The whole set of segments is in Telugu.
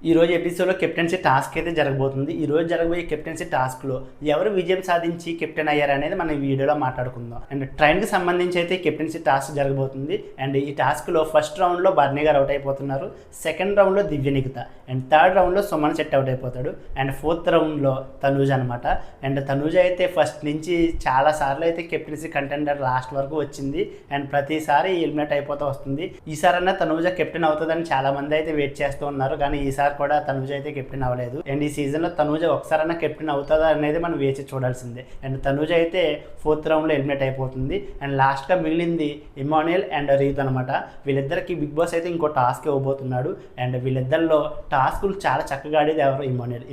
ఈ రోజు ఎపిసోడ్లో కెప్టెన్సీ టాస్క్ అయితే జరగబోతుంది. ఈ రోజు జరగబోయే కెప్టెన్సీ టాస్క్లో ఎవరు విజయం సాధించి కెప్టెన్ అయ్యారనేది మనం ఈ వీడియోలో మాట్లాడుకుందాం. అండ్ ట్రైన్కి సంబంధించి అయితే కెప్టెన్సీ టాస్క్ జరగబోతుంది. అండ్ ఈ టాస్క్లో ఫస్ట్ రౌండ్లో బర్నీ గారు అవుట్ అయిపోతున్నారు, సెకండ్ రౌండ్లో దివ్యనికిత, అండ్ థర్డ్ రౌండ్లో సుమన్ శెట్టి అవుట్ అయిపోతాడు, అండ్ ఫోర్త్ రౌండ్లో తనూజ అనమాట. అండ్ తనూజ అయితే ఫస్ట్ నుంచి చాలా సార్లు అయితే కెప్టెన్సీ కంటెండర్ లాస్ట్ వరకు వచ్చింది, అండ్ ప్రతిసారి ఎలిమినేట్ అయిపోతూ వస్తుంది. ఈసారన్నా తనూజ కెప్టెన్ అవుతుందని చాలా మంది అయితే వెయిట్ చేస్తూ ఉన్నారు, కానీ ఈసారి కూడా తనూజ అయితే కెప్టెన్ అవ్వలేదు. అండ్ ఈ సీజన్లో తనూజ ఒకసారైనా కెప్టెన్ అవుతుందా అనేది మనం వేచి చూడాల్సిందే. అండ్ తనూజ అయితే ఫోర్త్ రౌండ్లో ఎలిమినేట్ అయిపోతుంది. అండ్ లాస్ట్గా మిగిలింది ఇమాన్యుయల్ అండ్ రీతు అనమాట. వీళ్ళిద్దరికి బిగ్ బాస్ అయితే ఇంకో టాస్క్ ఇవ్వబోతున్నాడు. అండ్ వీళ్ళిద్దరిలో టాస్కులు చాలా చక్కగా ఆడేది ఎవరు?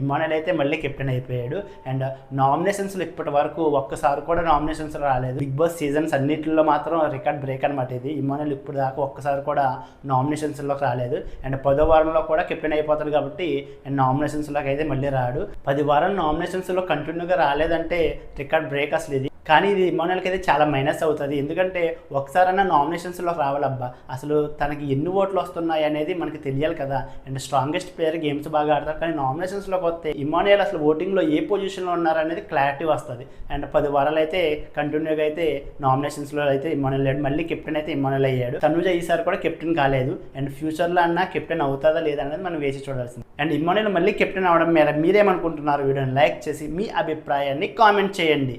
ఇమాన్యుయల్ అయితే మళ్ళీ కెప్టెన్ అయిపోయాడు. అండ్ నామినేషన్స్లో ఇప్పటి వరకు ఒక్కసారి కూడా నామినేషన్స్ రాలేదు. బిగ్ బాస్ సీజన్స్ అన్నింటిలో మాత్రం రికార్డ్ బ్రేక్ అనమాట ఇది. ఇమాన్యుయల్ ఇప్పుడు దాకా ఒక్కసారి కూడా నామినేషన్స్లోకి రాలేదు. అండ్ 10వ వారంలో కూడా కెప్టెన్ అయిపోతాడు కాబట్టి నామినేషన్స్లోకి అయితే మళ్ళీ రాడు. 10 వారాలు నామినేషన్స్లో కంటిన్యూగా రాలేదంటే రికార్డ్ బ్రేక్ అసలు ఇది. కానీ ఇది ఇమాన్యుయల్కి అయితే చాలా మైనస్ అవుతుంది, ఎందుకంటే ఒకసారైనా నామినేషన్స్లోకి రావాలబ్బా. అసలు తనకి ఎన్ని ఓట్లు వస్తున్నాయి అనేది మనకి తెలియాలి కదా. అండ్ స్ట్రాంగెస్ట్ ప్లేయర్, గేమ్స్ బాగా ఆడతారు, కానీ నామినేషన్స్లోకి వస్తే ఇమాన్యుయల్ అసలు ఓటింగ్లో ఏ పొజిషన్లో ఉన్నారనేది క్లారిటీ వస్తుంది. అండ్ 10 వారాలు అయితే కంటిన్యూగా అయితే నామినేషన్స్లో అయితే ఇమాన్యుయల్ లేడు. మళ్ళీ కెప్టెన్ అయితే ఇమాన్యుయల్ అయ్యాడు. తనూజ ఈసారి కూడా కెప్టెన్ కాలేదు. అండ్ ఫ్యూచర్లో అన్నా కెప్టెన్ అవుతుందా లేదా అనేది మనం వేసి చూడాల్సింది. అండ్ ఇమాన్యుయల్ మళ్ళీ కెప్టెన్ అవడం మీద మీరేమనుకుంటున్నారు? వీడియోని లైక్ చేసి మీ అభిప్రాయాన్ని కామెంట్ చేయండి.